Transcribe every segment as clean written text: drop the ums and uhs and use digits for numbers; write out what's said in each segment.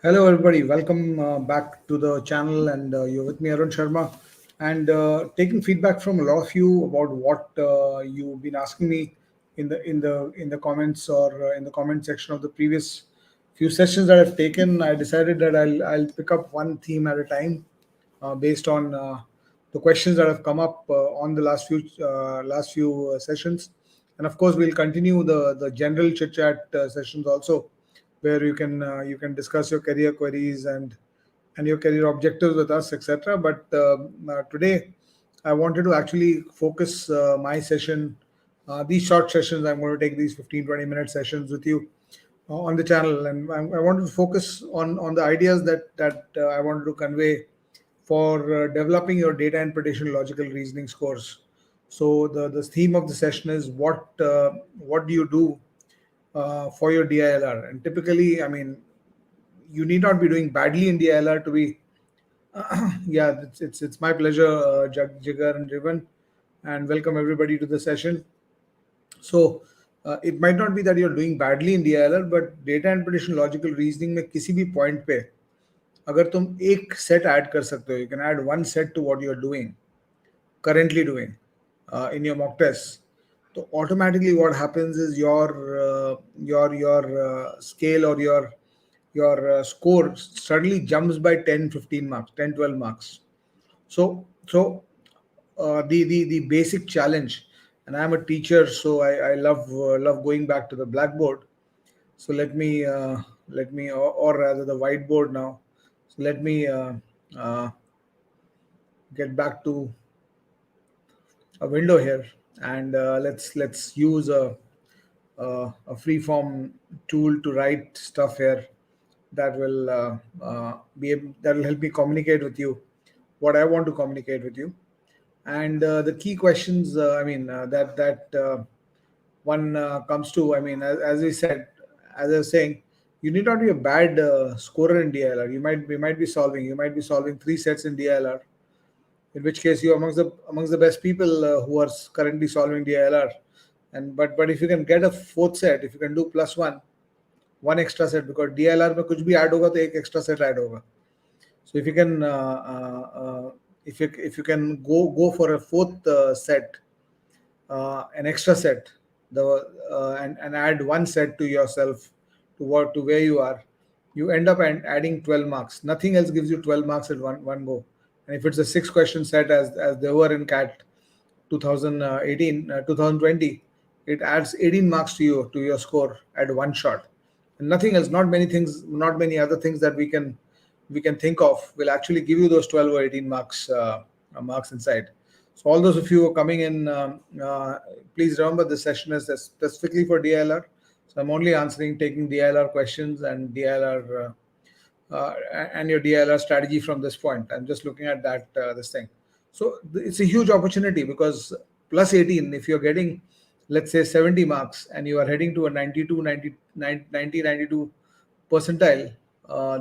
Hello, everybody. Welcome back to the channel, and you're with me, Arun Sharma, and taking feedback from a lot of you about what you've been asking me in the comments or in the comment section of the previous few sessions that I've taken. I decided that I'll pick up one theme at a time based on the questions that have come up on the last few sessions, and of course we'll continue the general chit chat sessions also, where you can discuss your career queries and your career objectives with us, etc. But today I wanted to actually focus my session, these short sessions. I'm going to take these 15-20 minute sessions with you on the channel, and I wanted to focus on the ideas that I wanted to convey for developing your data interpretation logical reasoning scores. So the theme of the session is what do you do for your DILR? And typically, I mean, you need not be doing badly in DILR to be. Yeah, it's my pleasure, Jigar and Rivan, and welcome everybody to the session. So it might not be that you're doing badly in DILR, but data interpretation logical reasoning में किसी भी point पे अगर तुम एक set add कर सकते हो, you can add one set to what you're doing, currently doing in your mock tests. So automatically, what happens is your scale or your score suddenly jumps by 10, 15 marks, 10, 12 marks. So the basic challenge, and I'm a teacher, so I love going back to the blackboard. So let me or rather the whiteboard now. So let me uh, get back to a window here, and let's use a free form tool to write stuff here that will that will help me communicate with you what I want to communicate with you. And the key questions, I mean, that one comes to, I mean, as we said, as I was saying, you need not be a bad scorer in DLR. You might be solving three sets in DLR, in which case you're amongst the best people who are currently solving DLR. And but if you can get a fourth set, if you can do plus one extra set, because DLR में कुछ भी add होगा तो एक extra set add होगा. So if you can if you can go for a fourth set, an extra set, the and add one set to yourself, to where you are, you end up adding 12 marks. Nothing else gives you 12 marks at one go. And if it's a six question set, as they were in CAT 2018 2020, it adds 18 marks to your score at one shot. And nothing else, not many things, not many other things that we can think of will actually give you those 12 or 18 marks inside. So all those of you who are coming in, please remember this session is specifically for DLR. So I'm only taking DLR questions and DLR and your DLR strategy from this point. I'm just looking at that this thing. So it's a huge opportunity, because plus 18, if you're getting, let's say, 70 marks and you are heading to a 92 percentile,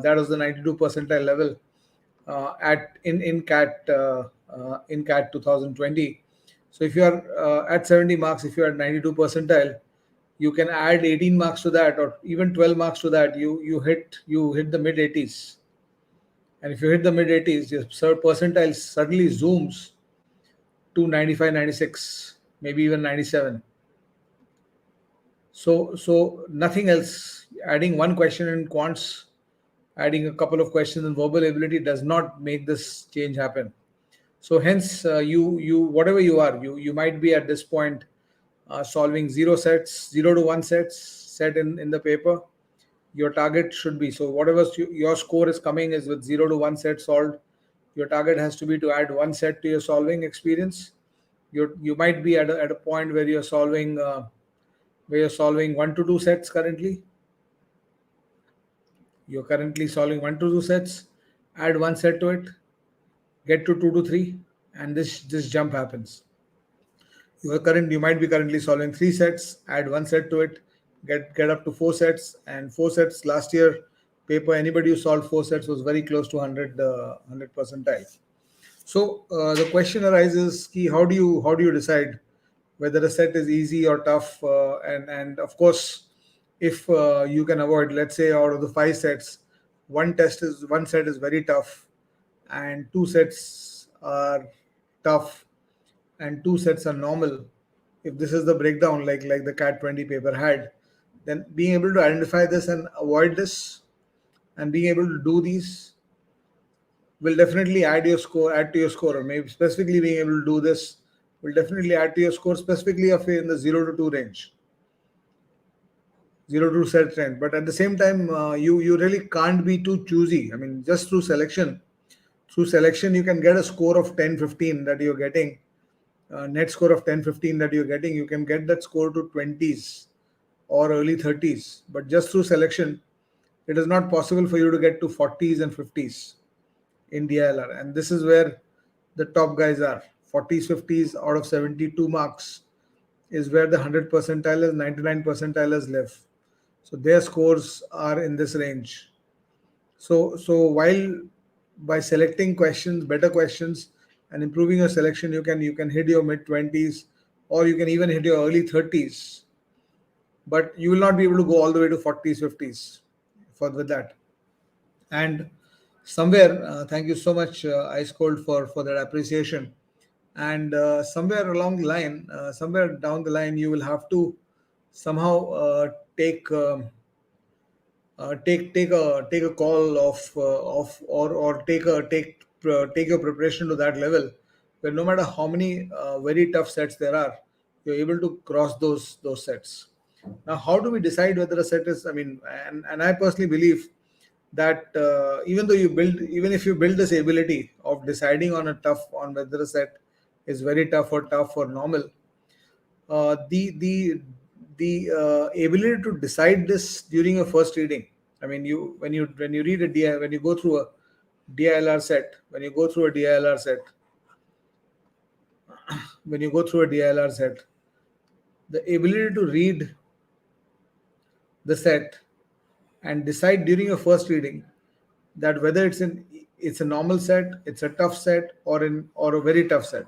that was the 92 percentile level at in CAT in CAT 2020. So if you are at 70 marks, if you are at 92 percentile, you can add 18 marks to that, or even 12 marks to that. You hit the mid 80s, and if you hit the mid 80s, your percentile suddenly zooms to 95, 96, maybe even 97. So nothing else. Adding one question in quants, adding a couple of questions in verbal ability does not make this change happen. So hence, you whatever you are, you might be at this point solving zero to one sets set in the paper. Your target should be, so whatever your score is coming is with 0 to 1 set solved. Your target has to be to add one set to your solving experience. You might be at a point where you're solving 1 to 2 sets currently. You're currently solving 1 to 2 sets. Add one set to it, get to 2 to 3, and this jump happens. You might be currently solving 3 sets, add one set to it, get up to 4 sets, and 4 sets last year paper, anybody who solved 4 sets was very close to 100 percentile. So the question arises, ki, how do you decide whether a set is easy or tough? And of course, if you can avoid, let's say out of the 5 sets, one set is very tough, and 2 sets are tough, and 2 sets are normal. If this is the breakdown, like the cat 20 paper had, then being able to identify this and avoid this, and being able to do these will definitely add to your score, or maybe specifically being able to do this will definitely add to your score, specifically of in the 0 to 2 range, 0 to 2 set range. But at the same time, you really can't be too choosy. I mean, just through selection, you can get a score of 10, 15 that you're getting, net score of 10, 15 that you're getting. You can get that score to 20s or early 30s, but just through selection, it is not possible for you to get to 40s and 50s in DILR. And this is where the top guys are. 40s, 50s out of 72 marks is where the 100 percentile, 99 percentile live. So their scores are in this range. So while by selecting questions, better questions, and improving your selection, you can hit your mid 20s, or you can even hit your early 30s, but you will not be able to go all the way to 40s, 50s for with that. And somewhere, thank you so much, Ice Cold, for that appreciation. And somewhere along the line, somewhere down the line, you will have to somehow take a call of or take your preparation to that level, where no matter how many very tough sets there are, you're able to cross those sets. Now, how do we decide whether a set is? I mean, and I personally believe that even if you build this ability of deciding on whether a set is very tough or normal, the ability to decide this during a first reading. I mean, when you read a DI, when you go through a DILR set, when you go through a DILR set, when you go through a DILR set, the ability to read the set and decide during a first reading that whether it's a normal set, it's a tough set, or a very tough set.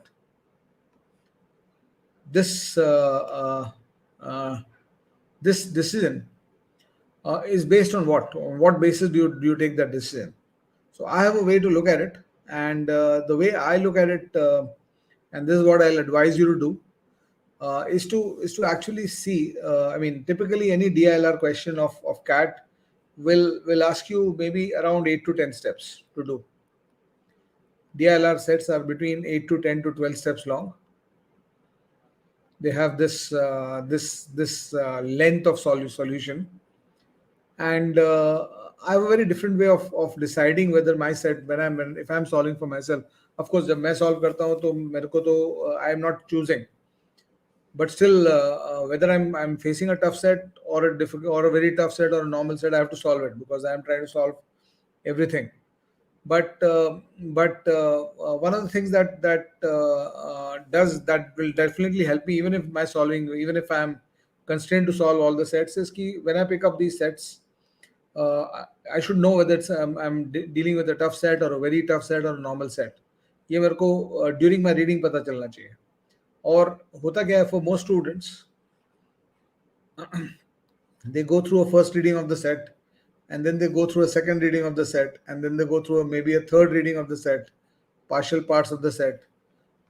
This uh, this decision is based on what? On what basis do you take that decision? So I have a way to look at it, and the way I look at it, and this is what I'll advise you to do, is to actually see. I mean, typically any DILR question of CAT will ask you maybe around 8 to 10 steps to do. DILR sets are between 8 to 10 to 12 steps long. They have this length of solution, and I have a very different way of deciding whether my set, if I'm solving for myself. Of course, जब मैं solve करता हूँ तो मेरे को तो I am not choosing, but still, whether I'm facing a tough set or a difficult or a very tough set or a normal set, I have to solve it because I am trying to solve everything. But one of the things that will definitely help me, even if my solving, even if I'm constrained to solve all the sets, is कि when I pick up these sets, I should know whether I'm dealing with a tough set or a very tough set or a normal set. ये मेरे को during my reading पता चलना चाहिए. और होता क्या है for most students, they go through a first reading of the set, and then they go through a second reading of the set, and then they go through maybe a third reading of the set, partial parts of the set.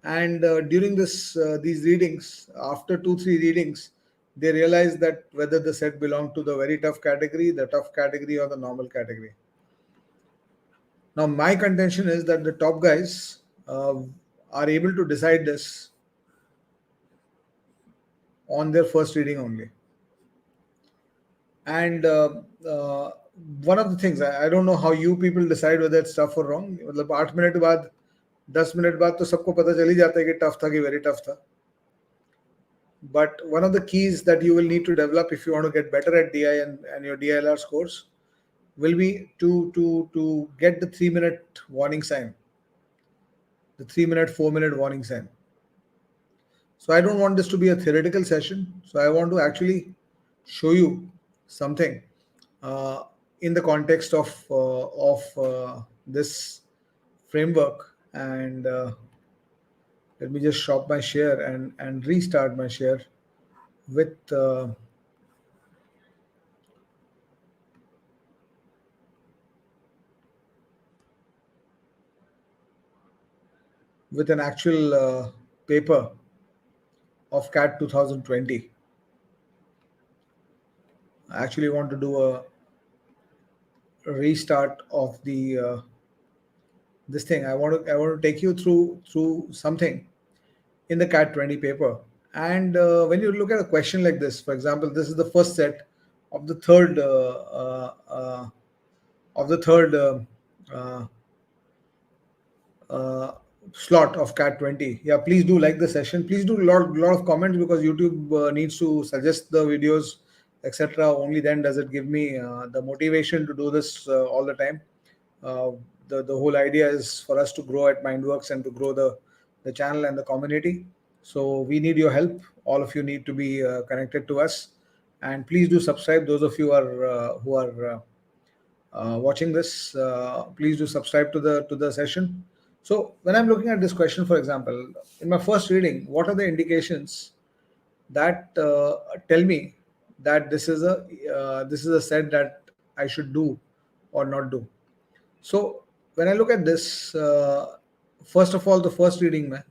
And during these readings, after 2 3 readings, they realize that whether the set belonged to the very tough category, the tough category, or the normal category. Now my contention is that the top guys are able to decide this on their first reading only. And one of the things, I don't know how you people decide whether it's tough or wrong. मतलब 8 minute बाद 10 minute बाद तो सबको पता चल ही जाता है कि टफ था कि वेरी टफ था. But one of the keys that you will need to develop if you want to get better at DI and your DILR scores will be to get the 3 minute warning sign, the 3 minute, 4 minute warning sign. So I don't want this to be a theoretical session. So I want to actually show you something in the context of this framework. And let me just stop my share and restart my share with with an actual paper of CAT 2020. I actually want to do a restart of the this thing. I want to take you through something in the CAT 20 paper. And when you look at a question like this, for example, this is the first set of the third of the third uh, uh, slot of CAT 20. Yeah, please do like the session. Please do lot of comments because YouTube needs to suggest the videos, etc. Only then does it give me the motivation to do this all the time. Uh, the whole idea is for us to grow at Mindworks and to grow the channel and the community. So we need your help. All of you need to be connected to us, and please do subscribe. Those of you who are watching this, please do subscribe to the session. So when I'm looking at this question, for example, in my first reading, what are the indications that tell me that this is a set that I should do or not do? So when I look at this, first of all, the first reading, mein,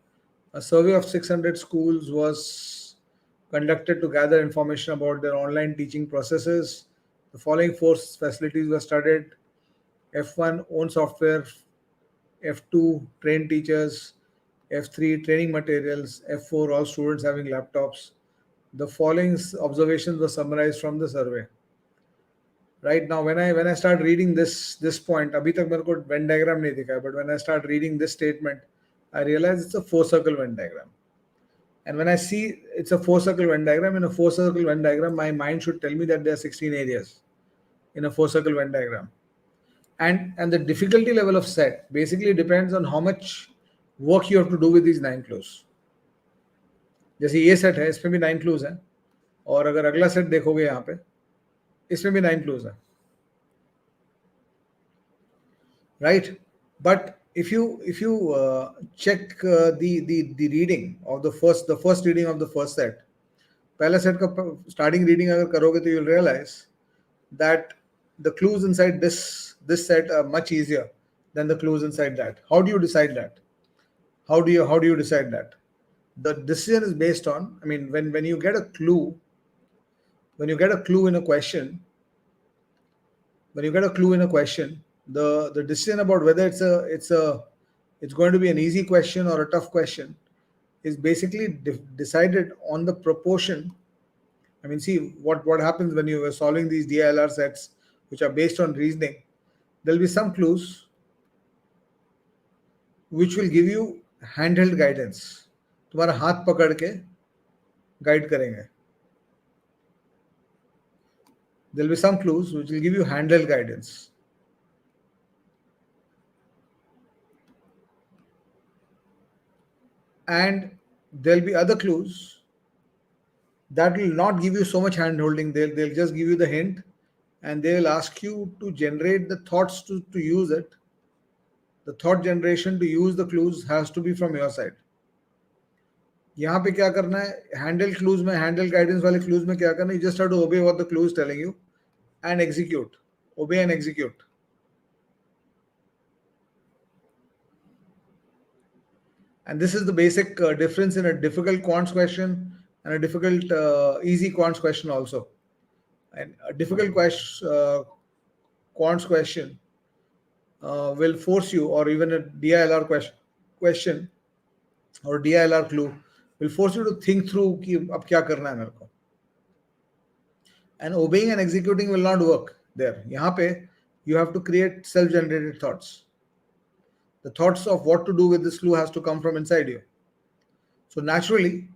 a survey of 600 schools was conducted to gather information about their online teaching processes. The following four facilities were studied: F1 own software, F2 trained teachers, F3 training materials, F4 all students having laptops. The following observations were summarized from the survey. Right now, when I start reading this point, अभी तक मेरे को Venn diagram नहीं दिखा है, but when I start reading this statement, I realize it's a four circle Venn diagram. And when I see it's a four circle Venn diagram, in a four circle Venn diagram, my mind should tell me that there are 16 areas in a four circle Venn diagram. And the difficulty level of set basically depends on how much work you have to do with these 9 clues. जैसे ये set है, इसमें भी 9 clues हैं, और अगर अगला set देखोगे यहाँ पे, इसमें भी 9 clues हैं, right? But if you check the reading of the first reading of the first set, पहला सेट का starting reading अगर करोगे तो you'll realize that the clues inside this set are much easier than the clues inside that. How do you decide that? How do you decide that? The decision is based on, I mean, when you get a clue, when you get a clue in a question, when you get a clue in a question, the decision about whether it's going to be an easy question or a tough question is basically decided on the proportion. I mean, see what happens when you are solving these DILR sets, which are based on reasoning. There'll be some clues which will give you handheld guidance. तुम्हारा हाथ पकड़ के guide करेंगे. There'll be some clues which will give you handheld guidance. And there'll be other clues that will not give you so much hand holding. They'll just give you the hint, and they'll ask you to generate the thoughts to use it. The thought generation to use the clues has to be from your side. यहाँ पे क्या करना है, handle clues में, handle guidance वाले clues में क्या करना है, you just have to obey what the clue is telling you and execute. Obey and execute. And this is the basic difference in a difficult quants question and a difficult easy quants question also. And a difficult quants question will force you, or even a DILR question or DILR clue will force you to think through कि अब क्या करना है मेरे को. And obeying and executing will not work there. यहाँ पे you have to create self-generated thoughts. The thoughts of what to do with this clue has to come from inside you. So naturally,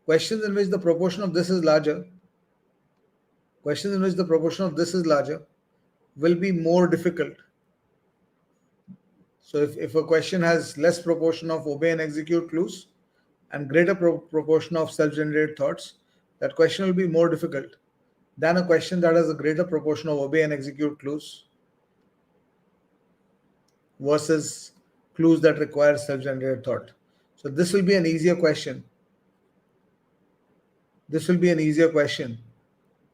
questions in which the proportion of this is larger, will be more difficult. So if a question has less proportion of obey and execute clues and greater proportion of self-generated thoughts, that question will be more difficult than a question that has a greater proportion of obey and execute clues versus clues that require self-generated thought. So this will be an easier question. This will be an easier question,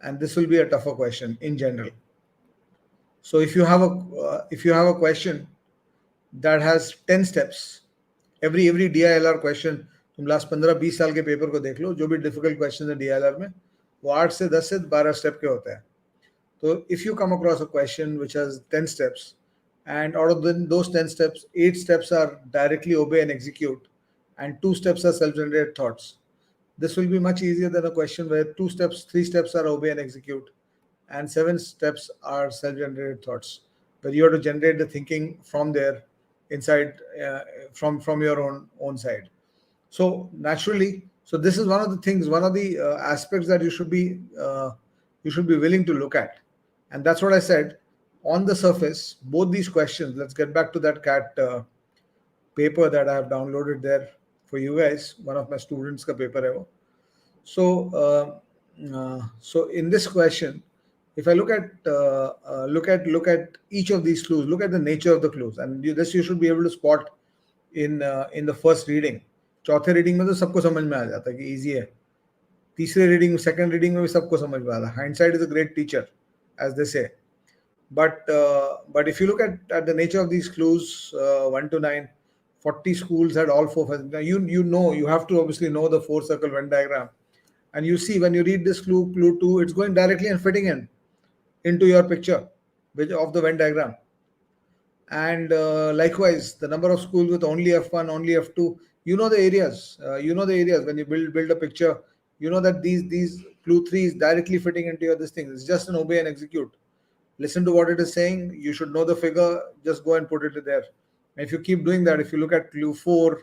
and this will be a tougher question in general. So if you have a question that has 10 steps, every DILR question तुम last 15-20 साल के paper को देख लो, जो भी difficult question है DILR में, वो 8 से 10 से 12 स्टेप के होते हैं. So if you come across a question which has 10 steps, and out of those 10 steps, 8 steps are directly obey and execute, and 2 steps are self-generated thoughts, this will be much easier than a question where 2 steps, 3 steps are obey and execute, and 7 steps are self-generated thoughts, where you have to generate the thinking from there inside, from your own side. So naturally, so this is one of the things, one of the aspects that you should be willing to look at. And that's what I said. On the surface, both these questions, let's get back to that cat paper that I have downloaded there for you guys. One of my students' ka paper hai wo. So in this question, if I look at each of these clues, look at the nature of the clues, and this you should be able to spot in the first reading. चौथे reading में तो सबको समझ में आ जाता है कि easy है. तीसरे रीडिंग, सेकंड रीडिंग में भी सबको समझ में आता है. Hindsight is a great teacher, as they say. But if you look at the nature of these clues, 1 to 9, 40 schools had all four. Now you have to obviously know the four circle Venn diagram, and you see when you read this clue 2, it's going directly and fitting into your picture of the Venn diagram. And likewise, the number of schools with only F1, only F2, you know the areas. When you build a picture, you know that these clue 3 is directly fitting into your this thing. It's just an obey and execute. Listen to what it is saying. You should know the figure. Just go and put it there. And if you keep doing that, if you look at clue 4,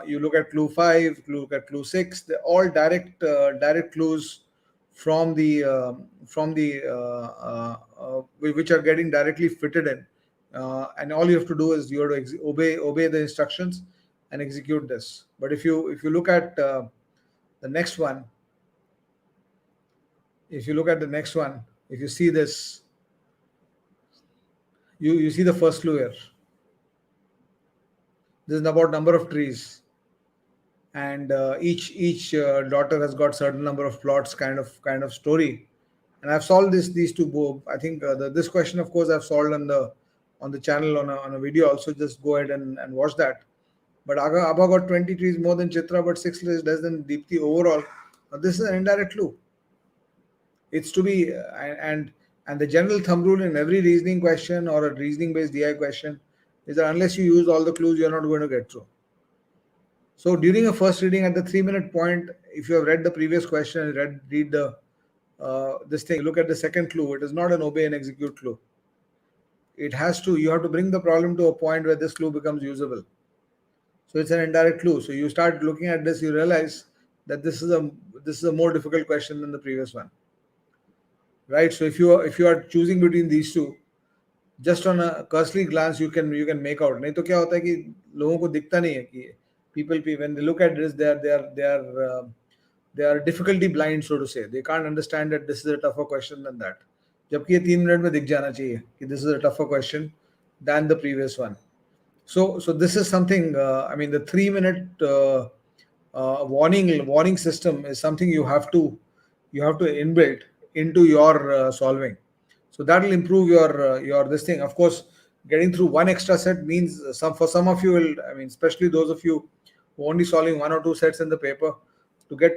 you look at clue 5, look at clue 6, they're all direct clues from the which are getting directly fitted in. And all you have to do is you have to obey the instructions and execute this. But if you look at the next one, if you see this, you see the first clue here. This is about number of trees, and each daughter has got certain number of plots, kind of story. And I've solved these two both. I think this question, of course, I've solved on the channel on a video also. Just go ahead and watch that. But Abha got 20 trees more than Chitra, but 6 less than Deepthi overall. This is an indirect clue. It's to be and the general thumb rule in every reasoning question or a reasoning based DI question is that unless you use all the clues, you're not going to get through. So during a first reading at the 3-minute point, if you have read the previous question and read the this thing, look at the second clue. It is not an obey and execute clue. You have to bring the problem to a point where this clue becomes usable. So it's an indirect clue. So you start looking at this, you realize that this is a more difficult question than the previous one. Right? So if you are choosing between these two, just on a cursory glance you can make out. नहीं तो क्या होता है कि लोगों को दिखता नहीं है कि people when they look at this, they are difficulty blind, so to say. They can't understand that this is a tougher question than that. जबकि ये 3 मिनट में दिख जाना चाहिए कि this is a tougher question than the previous one. So this is something. I mean, the 3-minute warning system is something you have to inbuilt into your solving. So that will improve your this thing. Of course, getting through one extra set means for some of you will. I mean, especially those of you who are only solving 1 or 2 sets in the paper, to get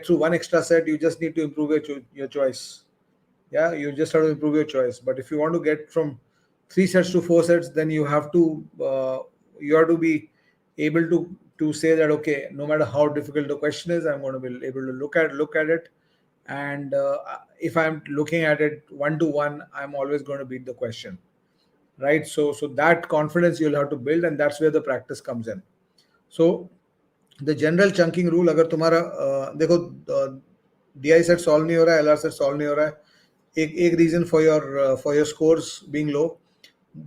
through one extra set, you just need to improve your choice. Yeah, you just have to improve your choice. But if you want to get from 3 sets to 4 sets, then you have to be able to say that, okay, no matter how difficult the question is, I'm going to be able to look at it, and if I'm looking at it 1-to-1, I'm always going to beat the question, right? So that confidence you'll have to build, and that's where the practice comes in. So the general chunking rule, अगर तुम्हारा देखो DI set solve नहीं हो रहा है, LR set solve नहीं हो रहा है, एक reason for your scores being low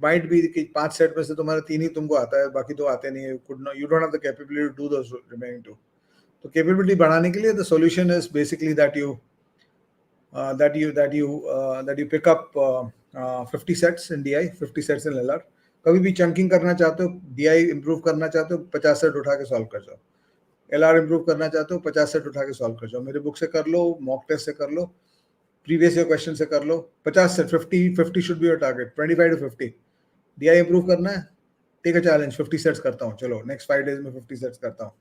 might be कि 5 सेट में से तुम्हारा 3 ही तुमको आता है, बाकी तो आते नहीं है. You don't have the capability to do those remaining 2. तो capability बढ़ाने के लिए the solution is basically that you pick up 50 sets in DI, 50 sets in LR. कभी भी चंकिंग करना चाहते हो, DI improve करना चाहते हो, 50 सेट उठा के सॉल्व कर जाओ. LR improve करना चाहते हो, 50 सेट उठा के सॉल्व कर जाओ. मेरे बुक से कर लो, मॉक टेस्ट से कर लो, प्रीवियस ईयर क्वेश्चन से कर लो. 50 set, 50 should be your target. 25 to 50. DI improve करना है, टेक अ चैलेंज 50 सेट्स करता हूँ, चलो नेक्स्ट 5 डेज में 50 सेट्स करता हूँ.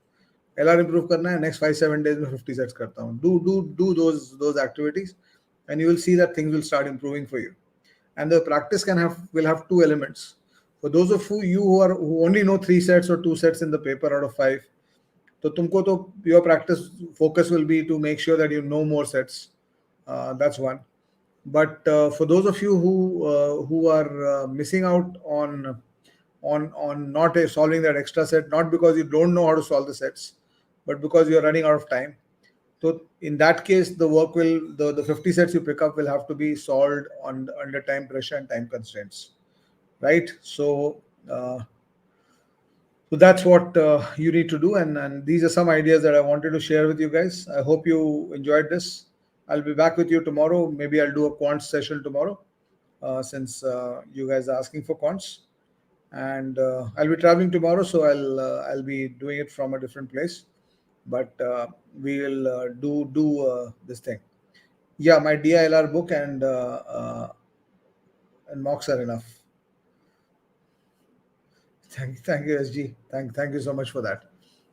LR improve करना है, next 5-7 days में 50 sets करता हूँ. Do those activities, and you will see that things will start improving for you. And the practice will have two elements. For those of you who only know 3 sets or 2 sets in the paper out of 5, तो तुमको तो your practice focus will be to make sure that you know more sets. That's one. But for those of you who are missing out on not solving that extra set, not because you don't know how to solve the sets, but because you're running out of time. So in that case, the 50 sets you pick up will have to be solved under time pressure and time constraints, right? So that's what you need to do, and these are some ideas that I wanted to share with you guys. I hope you enjoyed this. I'll be back with you tomorrow. Maybe I'll do a quant session tomorrow, since you guys are asking for quants. And I'll be traveling tomorrow, so I'll be doing it from a different place. But we will do this thing. Yeah, my DILR book and mocks are enough. Thank you, SG. Thank you so much for that.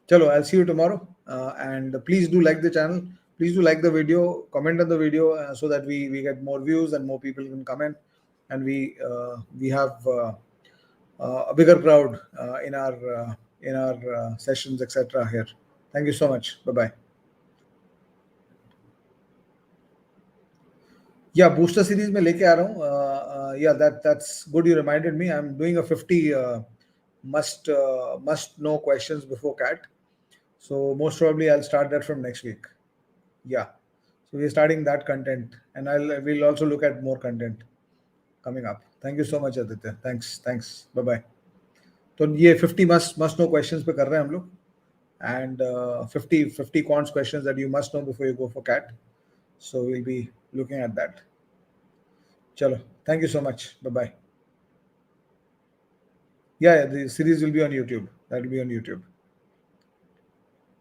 Chalo, I'll see you tomorrow. And please do like the channel. Please do like the video, comment on the video, so that we get more views and more people can comment, and we have a bigger crowd in our sessions, etc. here. Thank you so much. Bye bye. Yeah, booster series में लेके आ रहा हूँ. Yeah, that's good. You reminded me. I'm doing a 50 must know questions before CAT. So most probably I'll start that from next week. Yeah. So we're starting that content, and we'll also look at more content coming up. Thank you so much, Aditya. Thanks. Bye bye. तो ये 50 must know questions पे कर रहे हैं हम लोग, and 50 quants questions that you must know before you go for CAT. So we'll be looking at that. Chalo. Thank you so much. Bye bye. Yeah, the series will be on YouTube. That will be on YouTube.